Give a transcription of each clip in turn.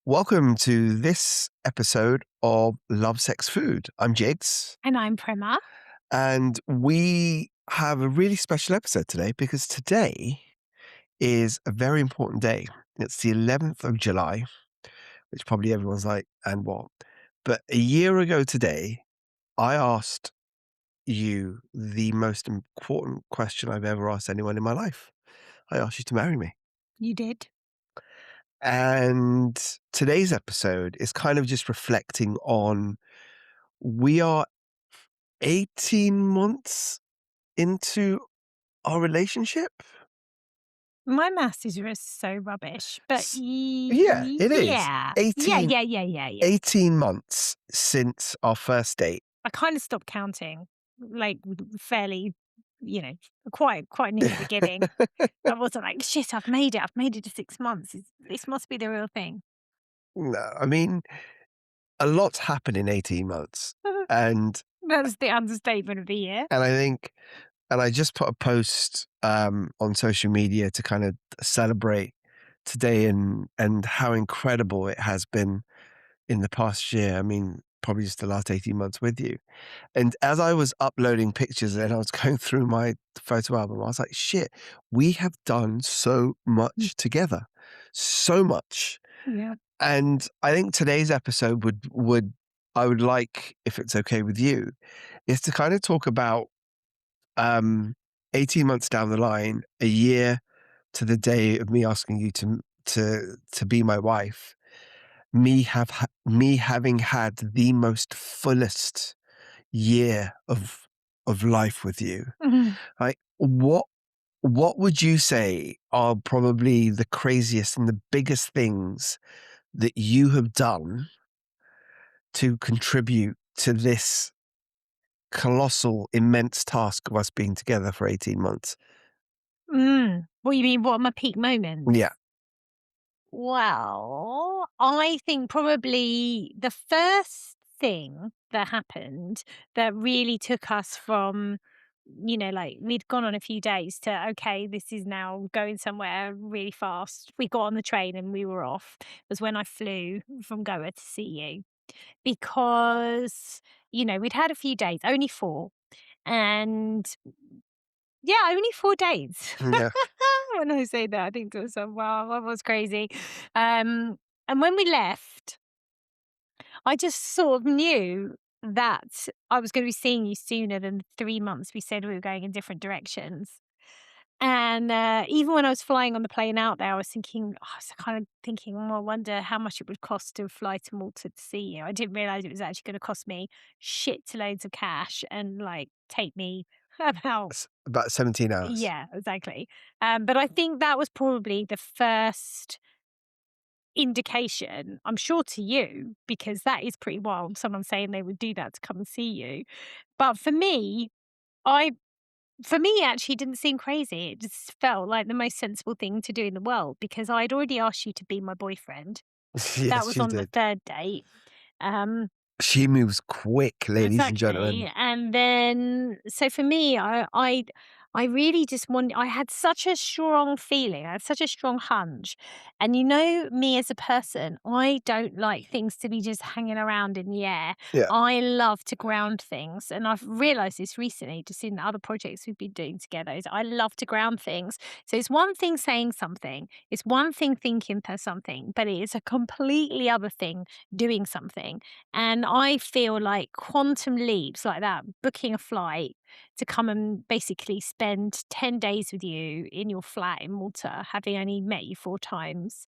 Welcome to this episode of Love, Sex, Food. I'm Jigs, And I'm Prema. and we have a really special episode today because today is a very important day. It's the 11th of July, which probably everyone's like, and what? But a year ago today, I asked you the most important question I've ever asked anyone in my life. I asked you to marry me. You did. And today's episode is kind of just reflecting on we are 18 months into our relationship? My maths is just so rubbish, but S Yeah, it is. yeah. Yeah, 18 yeah, yeah, yeah, yeah. 18 months since our first date. I kind of stopped counting, like, fairly, you know, quite near the beginning. I wasn't like, "Shit, I've made it. I've made it to 6 months. This must be the real thing." No, I mean, a lot's happened in 18 months, and That's the understatement of the year. and I think and I just put a post, on social media to kind of celebrate today and how incredible it has been in the past year. I mean, probably just the last 18 months with you. And as I was uploading pictures and I was going through my photo album, I was like, shit, we have done so Mm. much together. So much. Yeah. And I think today's episode would I would like, if it's okay with you, is to kind of talk about um 18 months down the line, a year to the day of me asking you to be my wife, me having had the most fullest year of life with you. Mhm. Like, what would you say are probably the craziest and the biggest things that you have done to contribute to this colossal, immense task of us being together for 18 months? What you mean, what are my peak moments? Yeah. Well, I think probably the first thing that happened that really took us from, like we'd gone on a few days to, okay, this is now going somewhere really fast. We got on the train and we were off, was when I flew from Goa to see you because, we'd had a few days, only four. And yeah, only 4 days. Yeah. When I say that, I think to myself, "Wow, that was crazy." And when we left, I just sort of knew that I was gonna be seeing you sooner than the 3 months we said we were going in different directions. And, even when I was flying on the plane out there, I was kind of thinking, "Oh, I wonder how much it would cost to fly to Malta to see you." I didn't realize it was actually gonna cost me shit to loads of cash and, like, take me about About 17 hours. yeah, exactly. But I think that was probably the first indication, I'm sure to you, because that is pretty wild, someone saying they would do that to come and see you. But I it actually didn't seem crazy. It just felt like the most sensible thing to do in the world because I'd already asked you to be my boyfriend. That Yes, was you on the did. 3rd date. Um, She moves quick, ladies and Exactly, gentlemen. and then so for me, I really just want I had such a strong feeling, I had such a strong hunch, and me as a person, I don't like things to be just hanging around in the air. Yeah. I love to ground things, and I've realised this recently, just in other projects we've been doing together, is I love to ground things. So it's one thing saying something, it's one thing thinking for something, but it is a completely other thing doing something. And I feel like quantum leaps like that, booking a flight to come and basically spend 10 days with you in your flat in Malta, having only met you 4 times,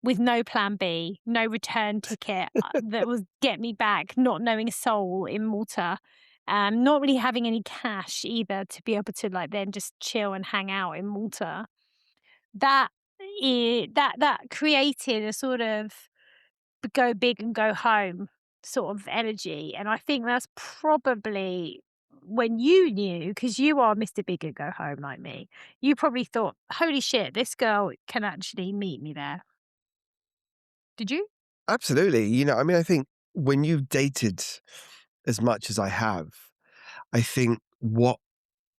with no plan B, no return ticket that would get me back, not knowing a soul in Malta, not really having any cash either to be able to like then just chill and hang out in Malta. That that created a sort of go big and go home sort of energy. And I think that's probably when you knew, because you are Mr. Big and Go Home like me, you probably thought, holy shit, this girl can actually meet me there. Did you? Absolutely. I mean, I think when you've dated as much as I have, I think what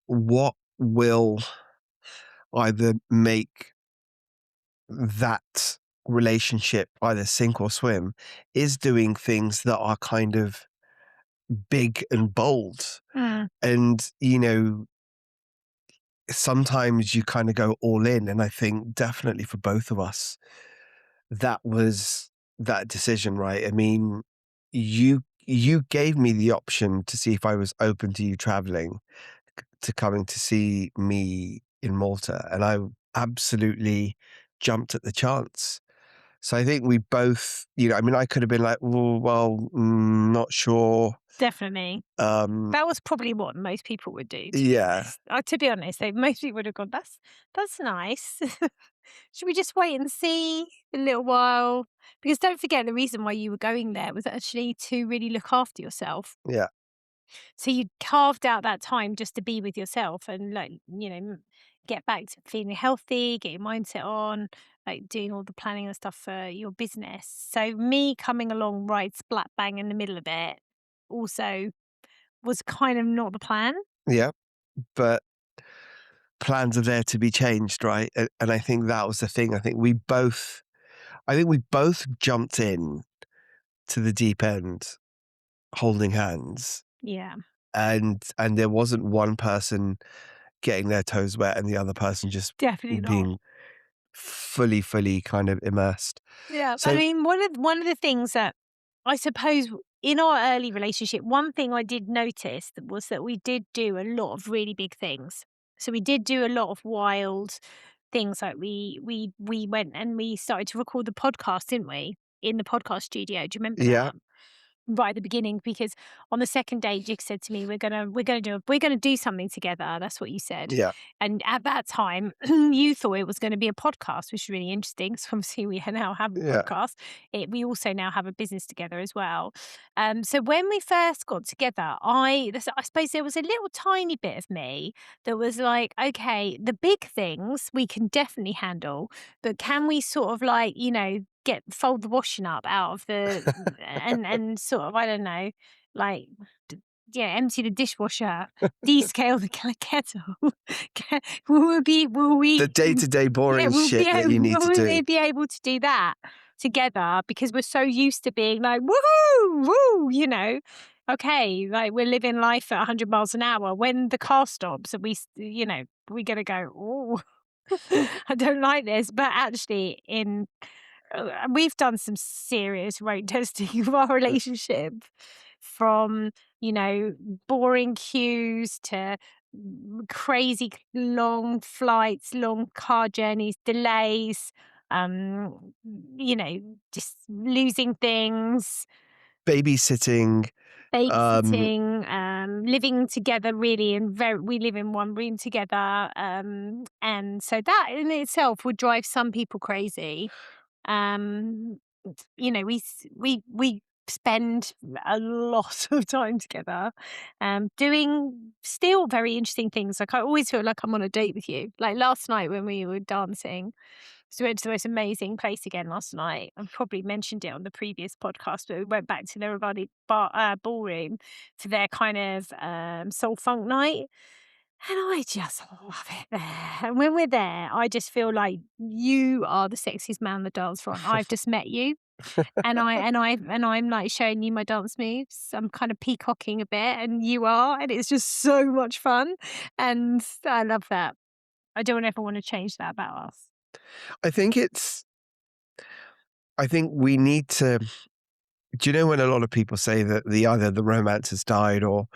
will either make that relationship, either sink or swim, is doing things that are kind of big and bold. Mm, And, sometimes you kind of go all in. And I think definitely for both of us, that was that decision, right? I mean, you gave me the option to see if I was open to you traveling, to coming to see me in Malta, and I absolutely jumped at the chance. So I think we both, I mean, I could have been like, not sure. definitely. Um, That was probably what most people would do, to be yeah, honest. To be honest, most people would have gone, that's nice. Should we just wait and see a little while? Because don't forget, the reason why you were going there was actually to really look after yourself. yeah, So you carved out that time just to be with yourself and, like, get back to feeling healthy, get your mindset on, like doing all the planning and stuff for your business. So me coming along right splat bang in the middle of it also was kind of not the plan. yeah. But plans are there to be changed, right? And I think that was the thing. I think we both jumped in to the deep end holding hands, Yeah, and there wasn't one person getting their toes wet and the other person just definitely not. being fully kind of immersed. Yeah, I So mean, one of the things that I suppose in our early relationship, one thing I did notice was that we did do a lot of really big things. So we did do a lot of wild things, like we went and we started to record the podcast, didn't we? In the podcast studio. Do you remember yeah, that? Right at the beginning, because on the second date you said to me, we're gonna do something together. That's what you said. yeah, And at that time you thought it was going to be a podcast, which is really interesting, because obviously we now have a yeah, podcast. We also now have a business together as well. So when we first got together, I suppose there was a little tiny bit of me that was like, okay, the big things we can definitely handle, but can we sort of, like, get fold the washing up out of the and sort of, I don't know, like, d yeah, empty the dishwasher, descale the kettle. Will the we day-to-day yeah, boring shit that you need will to we do. be able to do that together, because we're so used to being like, "Woohoo, woo," Okay, like, we're living life at 100 miles an hour. When the car stops and we're gonna go, "Oh, I don't like this." But actually we've done some serious road testing of our relationship, from, you know, boring queues to crazy long flights, long car journeys, delays, um, just losing things, Babysitting, um, babysitting, living together really, and we live in one room together. And so that in itself would drive some people crazy. um, we spend a lot of time together, doing still very interesting things. Like, I always feel like I'm on a date with you. Like last night when we were dancing, so we went to the most amazing place again last night. I've probably mentioned it on the previous podcast, but we went back to the Ravani ballroom for their kind of soul funk night. And I just love it there. And when we're there, I just feel like you are the sexiest man on the dance floor. And I've just met you, and I'm like showing you my dance moves. I'm kind of peacocking a bit, and you are, and it's just so much fun. And I love that. I don't ever want to change that about us. I think it's I think we need to. Do you know when a lot of people say that either the romance has died, or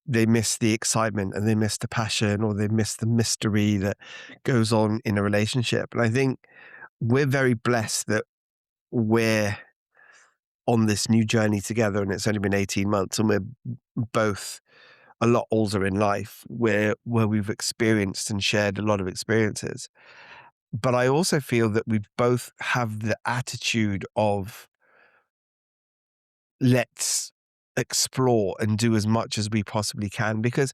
they miss the excitement and they miss the passion, or they miss the mystery that goes on in a relationship? And I think we're very blessed that we're on this new journey together, and it's only been 18 months, and we're both a lot older in life, where we've experienced and shared a lot of experiences. But I also feel that we both have the attitude of, let's explore and do as much as we possibly can, because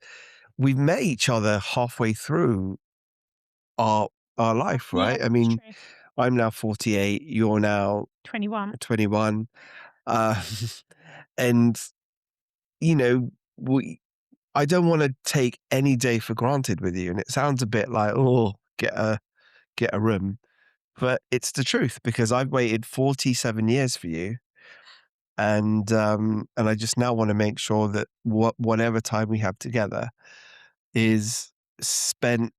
we've met each other halfway through our our life, Yeah, right? I it's mean, true. I'm now 48, you're now 21. 21. Uh, and we I don't want to take any day for granted with you. And it sounds a bit like, oh, get a room. but it's the truth because I've waited 47 years for you, and I just now want to make sure that whatever time we have together is spent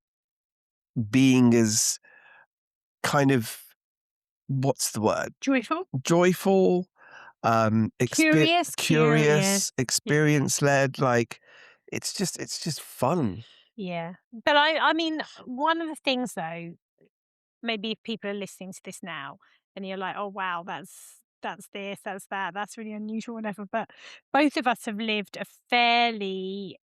being as kind of, what's the word? Joyful? Joyful, Curious. curious, Yeah. experience led. Like it's just fun. Yeah. But I mean, one of the things though, maybe if people are listening to this now and you're like, "Oh wow, that's this, that's that, that's really unusual," whatever. But both of us have lived a fairly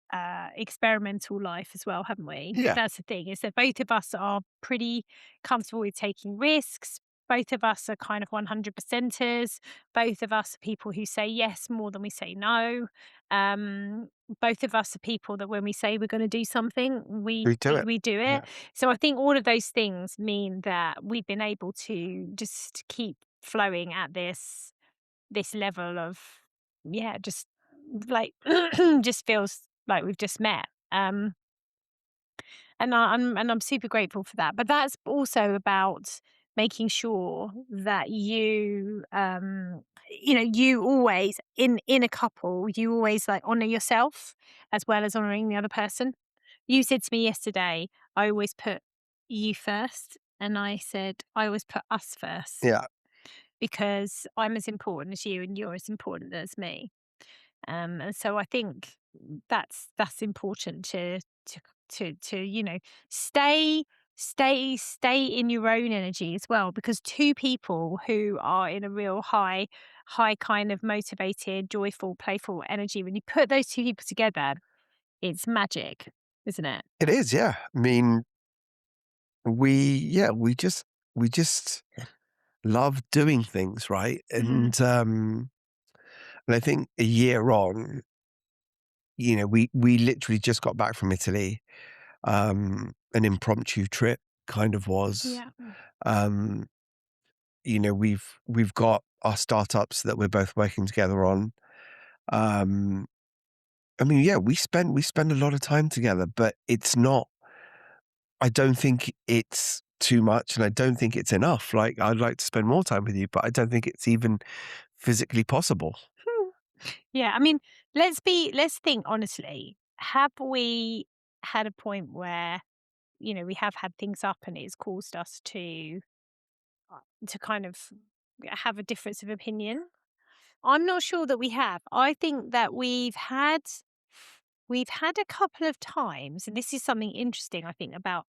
experimental life as well, haven't we? Yeah, That's the thing, is that both of us are pretty comfortable with taking risks. Both of us are kind of 100 percenters. Both of us are people who say yes more than we say no. Um, Both of us are people that when we say we're going to do something, we do it. we do it. Yeah, So I think all of those things mean that we've been able to just keep flowing at this level of, yeah, just like just feels like we've just met. I'm super grateful for that. But that's also about making sure that you always in a couple, you always like honor yourself as well as honoring the other person. You said to me yesterday, I always put you first. And I said, I always put us first yeah. because I'm as important as you and you're as important as me. And so I think that's important to stay in your own energy as well, because two people who are in a real high kind of motivated, joyful, playful energy, when you put those two people together, it's magic, isn't it? It is. Yeah. I mean, we just love doing things, right? Mhm. And I think a year on, we literally just got back from Italy. An impromptu trip kind of was. Yeah. Um, we've got our startups that we're both working together on. Um, I mean, yeah, we spend a lot of time together, but it's not. I don't think it's too much, and I don't think it's enough. Like, I'd like to spend more time with you, but I don't think it's even physically possible. Hmm. Yeah, I mean, let's think honestly. Have we had a point where, we have had things up and it's caused us to kind of have a difference of opinion? I'm not sure that we have. I think that we've had a couple of times, and this is something interesting, I think, about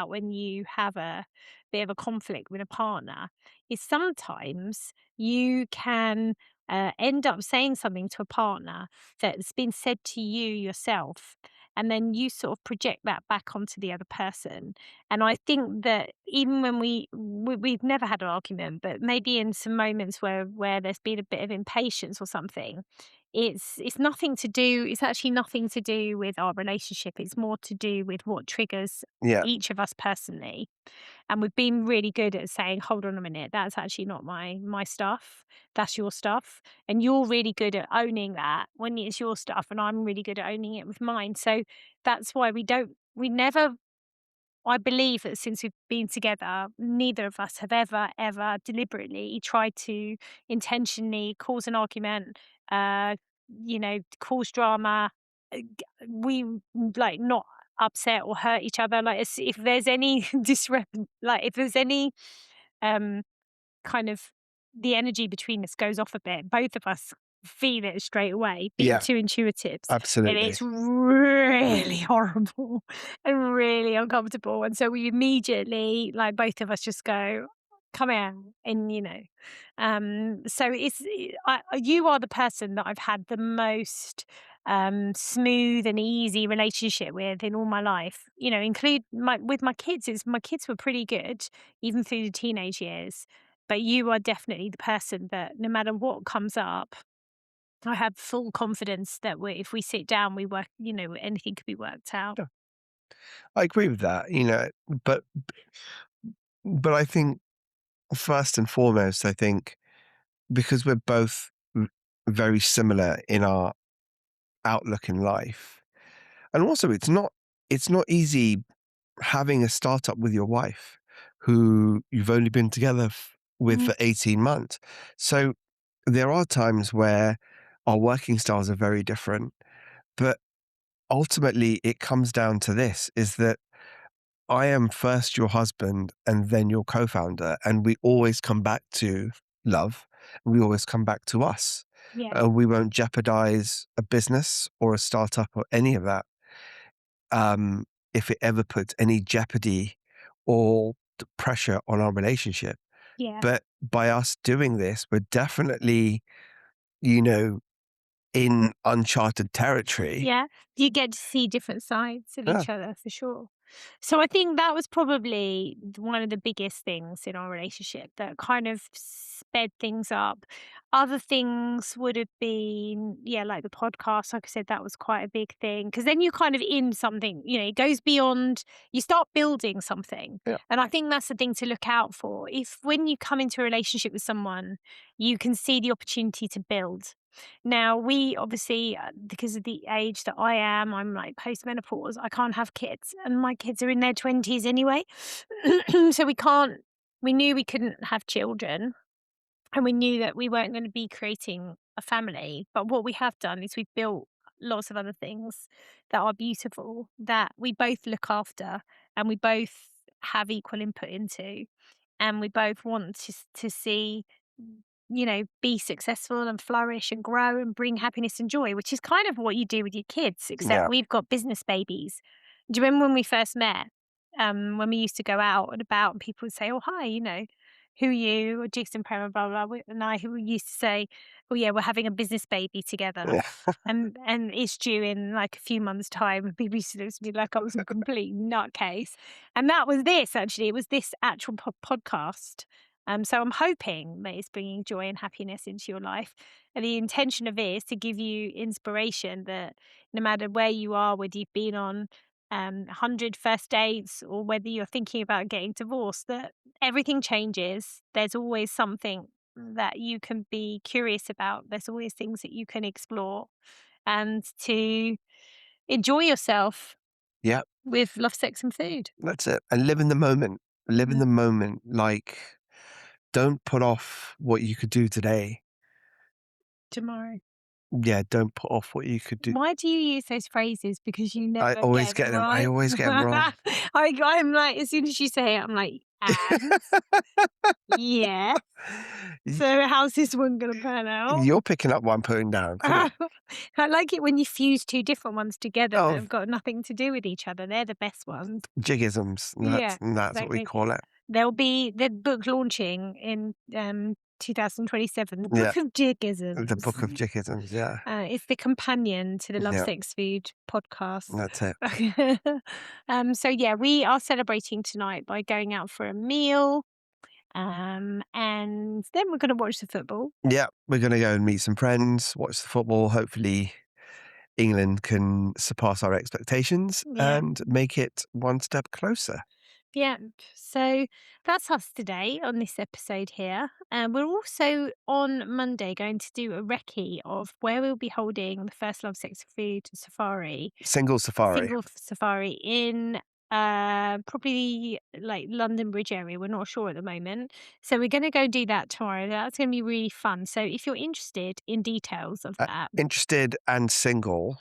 when you have a bit of a conflict with a partner, is sometimes you can end up saying something to a partner that's been said to you yourself, and then you sort of project that back onto the other person. And I think that even when we've never had an argument, but maybe in some moments where there's been a bit of impatience or something, it's nothing to do it's actually nothing to do with our relationship, it's more to do with what triggers Yeah, each of us personally. And we've been really good at saying, "Hold on a minute, that's actually not my stuff. That's your stuff." And you're really good at owning that when it's your stuff, and I'm really good at owning it with mine. So that's why we never I believe that since we've been together, neither of us have ever deliberately tried to intentionally cause an argument, cause drama. We like not upset or hurt each other. Like if there's any like if there's any um kind of the energy between us goes off a bit, both of us feel it straight away, being yeah, two intuitives, and absolutely. it's really horrible and really uncomfortable. And so we immediately, like both of us, just go, "Come here," and so you are the person that I've had the most smooth and easy relationship with in all my life. Include with my kids. Is my kids were pretty good even through the teenage years, but you are definitely the person that no matter what comes up, I have full confidence that if we sit down, we work, anything could be worked out. Yeah, I agree with that, but but I think first and foremost, I think because we're both very similar in our outlook in life, and also it's not easy having a startup with your wife who you've only been together with Mhm. for 18 months. So there are times where our working styles are very different, but ultimately it comes down to this is that I am first your husband and then your co-founder, and we always come back to love. We always come back to us. Yeah, We won't jeopardize a business or a startup or any of that if it ever puts any jeopardy or pressure on our relationship. yeah, But by us doing this, we're definitely, you know, in uncharted territory. yeah. You get to see different sides of Yeah, each other for sure. So I think that was probably one of the biggest things in our relationship that kind of sped things up. Other things would have been, yeah, like the podcast. Like I said, that was quite a big thing because then you kind of in something, it goes beyond, you start building something. yeah, And I think that's the thing to look out for. If when you come into a relationship with someone, you can see the opportunity to build. Now, we obviously, because of the age that I am, I'm like postmenopause, I can't have kids, and my kids are in their 20s anyway. So we knew we couldn't have children, and we knew that we weren't going to be creating a family. But what we have done is we've built lots of other things that are beautiful that we both look after and we both have equal input into and we both want to see be successful and flourish and grow and bring happiness and joy, which is kind of what you do with your kids, except yeah, we've got business babies. Do you remember when we first met, when we used to go out and about and people would say, oh hi, who are you, or Jigs and Prema, blah blah, and I who used to say, oh yeah, we're having a business baby together, yeah, and it's due in like a few months' time. And people used to look at me like I was a complete nutcase. And that was this actually. It was this actual podcast. So I'm hoping that it's bringing joy and happiness into your life. And the intention of it is to give you inspiration that no matter where you are, whether you've been on 100 first dates or whether you're thinking about getting divorced, that everything changes. There's always something that you can be curious about. There's always things that you can explore and to enjoy yourself yeah. with love, sex, and food. That's it. And live in the moment. Live in Mhm. the moment. Like, don't put off what you could do today. Tomorrow. Yeah, don't put off what you could do. Why do you use those phrases? Because you I never always get them get them. I right. always get them wrong. I'm like, as soon as you say it, I'm like, and yes. Y- So how's this one gonna pan out? You're picking up what I'm putting down. Come on. I like it when you fuse two different ones together that Oh, have got nothing to do with each other. They're the best ones. jigisms. Yeah, That's what we exactly. call it. There'll be the book launching in 2027, the Yeah. Book of The Jigisms. book of jigisms. Yeah. It's the companion to the Love, Yeah. Sex, Food podcast. That's it. So yeah, we are celebrating tonight by going out for a meal, and then we're going to watch the football. Yeah. We're going to go and meet some friends, watch the football. Hopefully, England can surpass our expectations Yeah. and make it one step closer. Yeah, so that's us today on this episode here. We're also on Monday going to do a recce of where we'll be holding the first Love, Sex, Food safari, Single safari. safari in probably like London Bridge area. We're not sure at the moment. So we're going to go do that tomorrow. That's going to be really fun. So if you're interested in details of that, Interested and single.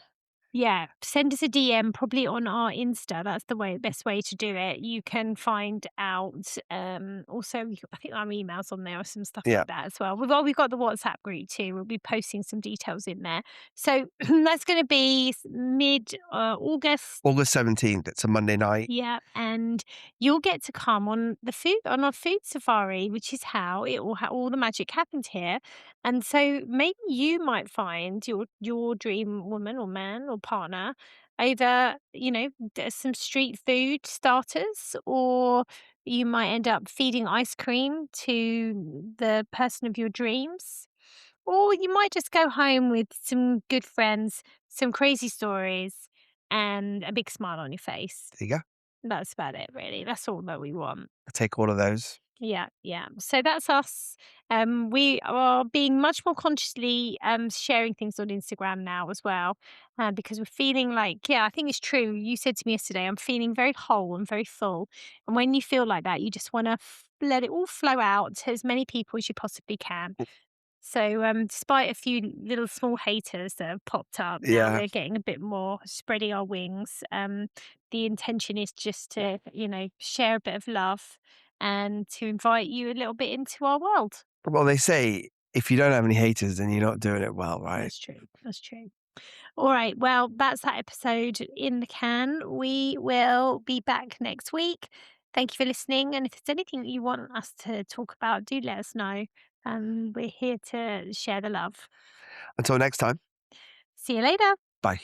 yeah, send us a DM probably on our Insta. That's the best way to do it. You can find out. Also, I think our emails on there or some stuff Yeah. like that as well. We've got the WhatsApp group too. We'll be posting some details in there. So that's going to be mid August. August 17th. It's a Monday night. Yeah, and you'll get to come on our food safari, which is how all the magic happened here. And so maybe you might find your dream woman or man or partner either, some street food starters, or you might end up feeding ice cream to the person of your dreams. Or you might just go home with some good friends, some crazy stories, and a big smile on your face. There you go. That's about it, really. That's all that we want. I take all of those. Yeah, yeah. So that's us. We are being much more consciously sharing things on Instagram now as well, because we're feeling like, yeah, I think it's true. You said to me yesterday, I'm feeling very whole and very full. And when you feel like that, you just want to let it all flow out to as many people as you possibly can. So, despite a few little small haters that have popped up, now Yeah. we're getting a bit more spreading our wings. The intention is just to, share a bit of love and to invite you a little bit into our world. Well, they say if you don't have any haters, then you're not doing it well, right? That's true. That's true. All right. Well, that's that episode in the can. We will be back next week. Thank you for listening. And if there's anything you want us to talk about, do let us know. We're here to share the love. Until next time, See you later. bye.